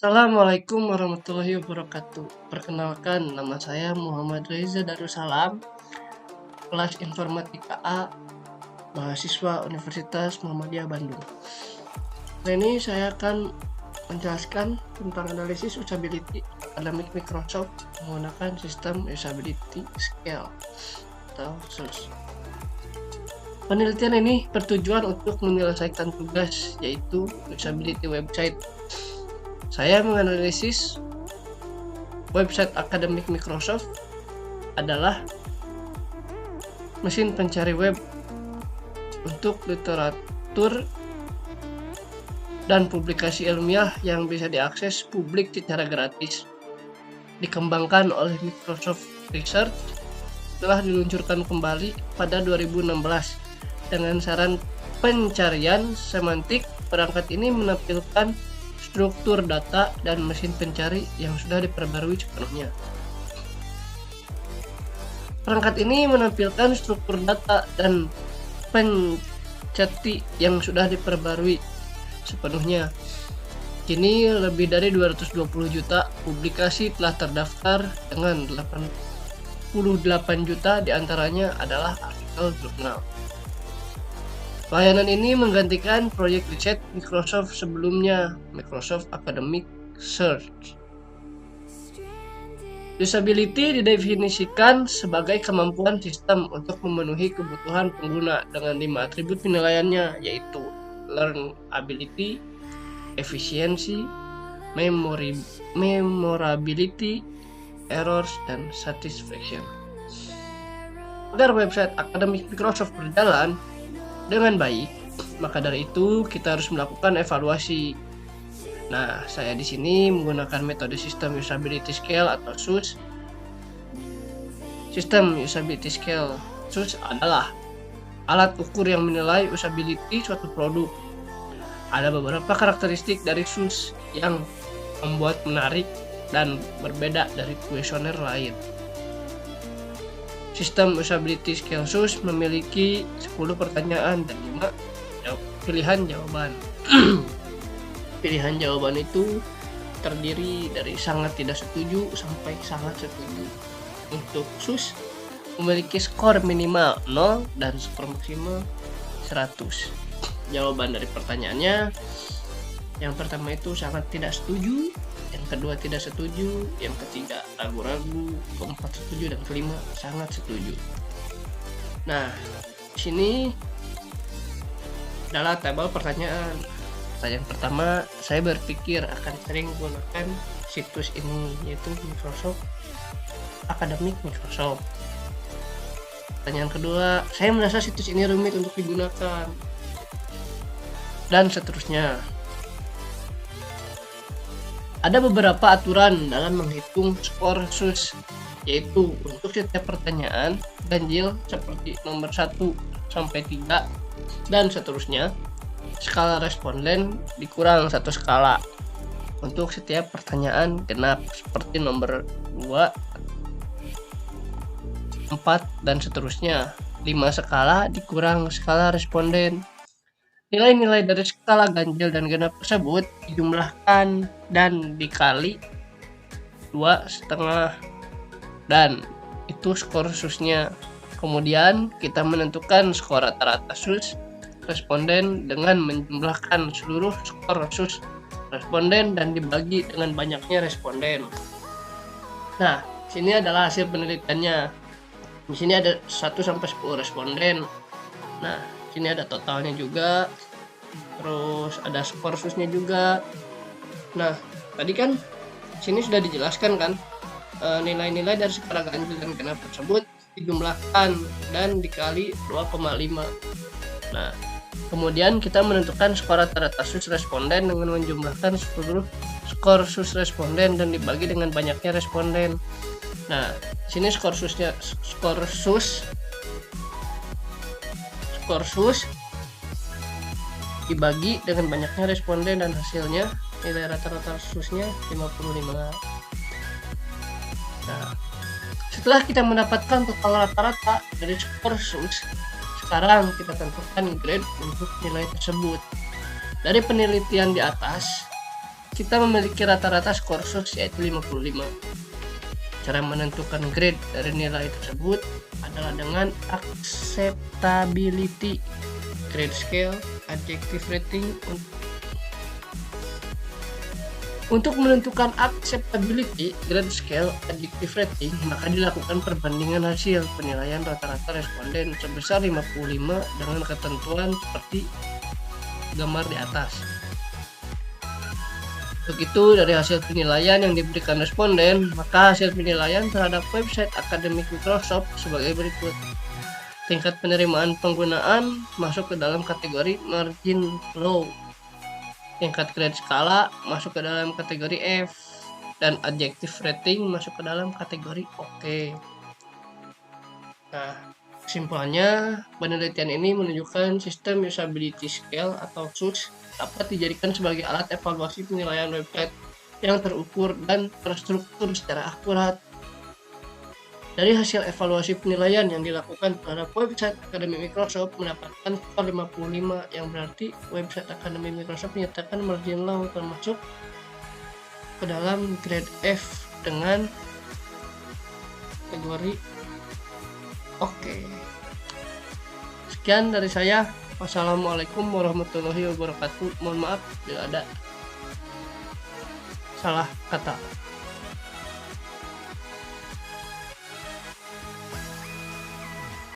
Assalamualaikum warahmatullahi wabarakatuh. Perkenalkan, nama saya Muhammad Reza Darussalam, kelas Informatika A, mahasiswa Universitas Muhammadiyah Bandung. Kali ini saya akan menjelaskan tentang analisis usability akademik Microsoft menggunakan sistem usability scale atau SUS. Penelitian ini bertujuan untuk menyelesaikan tugas, yaitu usability website. Saya menganalisis website akademik Microsoft adalah mesin pencari web untuk literatur dan publikasi ilmiah yang bisa diakses publik secara gratis. Dikembangkan oleh Microsoft Research, telah diluncurkan kembali pada 2016 dengan saran pencarian semantik. Perangkat ini menampilkan struktur data dan mesin pencari yang sudah diperbarui sepenuhnya. Perangkat ini menampilkan struktur data dan pencari yang sudah diperbarui sepenuhnya. Kini lebih dari 220 juta publikasi telah terdaftar dengan 88 juta diantaranya adalah artikel jurnal. Layanan ini menggantikan proyek riset Microsoft sebelumnya, Microsoft Academic Search. Usability didefinisikan sebagai kemampuan sistem untuk memenuhi kebutuhan pengguna dengan 5 atribut penilaiannya, yaitu learnability, efficiency, memorability, errors, dan satisfaction. Agar website akademik Microsoft berjalan dengan baik, maka dari itu kita harus melakukan evaluasi. Nah, saya di sini menggunakan metode sistem usability scale atau SUS. Sistem usability scale SUS adalah alat ukur yang menilai usability suatu produk. Ada beberapa karakteristik dari SUS yang membuat menarik dan berbeda dari kuesioner lain. Sistem usability scale SUS memiliki 10 pertanyaan dan 5 pilihan jawaban. Pilihan jawaban itu terdiri dari sangat tidak setuju sampai sangat setuju. Untuk SUS memiliki skor minimal 0 dan skor maksimal 100. Jawaban dari pertanyaannya, yang pertama itu sangat tidak setuju, yang kedua tidak setuju, yang ketiga ragu-ragu, keempat setuju, dan kelima sangat setuju. Nah, di sini adalah tabel pertanyaan. Pertanyaan pertama, saya berpikir akan sering menggunakan situs ini, yaitu Microsoft Academic Microsoft. Pertanyaan kedua, saya merasa situs ini rumit untuk digunakan, dan seterusnya. Ada beberapa aturan dalam menghitung skor SUS, yaitu untuk setiap pertanyaan ganjil seperti nomor 1 sampai 3 dan seterusnya. Skala responden dikurang 1 skala. Untuk setiap pertanyaan genap seperti nomor 2, 4 dan seterusnya. 5 skala dikurang skala responden. Nilai-nilai dari skala ganjil dan genap tersebut dijumlahkan dan dikali 2,5, dan itu skor SUS-nya. Kemudian kita menentukan skor rata-rata SUS responden dengan menjumlahkan seluruh skor SUS responden dan dibagi dengan banyaknya responden. Nah, sini adalah hasil penelitiannya. Di sini ada 1 sampai 10 responden. Nah, sini ada totalnya juga, terus ada skor SUS-nya juga. Nah, tadi kan sini sudah dijelaskan kan, nilai-nilai dari skala ganjil dan genap tersebut dijumlahkan dan dikali 2,5. Nah, kemudian kita menentukan skor rata-rata SUS responden dengan menjumlahkan seluruh skor SUS responden dan dibagi dengan banyaknya responden. Nah, sini skor SUS dibagi dengan banyaknya responden dan hasilnya nilai rata-rata SUS-nya 55. Nah, setelah kita mendapatkan total rata-rata dari skor SUS, sekarang kita tentukan grade untuk nilai tersebut. Dari penelitian di atas, kita memiliki rata-rata skor SUS yaitu 55. Cara menentukan grade dari nilai tersebut adalah dengan acceptability grade scale, adjective rating. Untuk menentukan acceptability grade scale, adjective rating, maka dilakukan perbandingan hasil penilaian rata-rata responden sebesar 55 dengan ketentuan seperti gambar di atas. Begitu dari hasil penilaian yang diberikan responden, maka hasil penilaian terhadap website akademik Microsoft sebagai berikut. Tingkat penerimaan penggunaan masuk ke dalam kategori margin low. Tingkat grade skala masuk ke dalam kategori F. Dan adjective rating masuk ke dalam kategori OK. Nah, kesimpulannya, penelitian ini menunjukkan sistem usability scale atau SUS dapat dijadikan sebagai alat evaluasi penilaian website yang terukur dan terstruktur secara akurat. Dari hasil evaluasi penilaian yang dilakukan terhadap website Akademi Microsoft mendapatkan skor 55, yang berarti website Akademi Microsoft menyatakan margin low termasuk ke dalam grade F dengan kategori Oke. Sekian dari saya. Wassalamualaikum warahmatullahi wabarakatuh. Mohon maaf bila ada salah kata.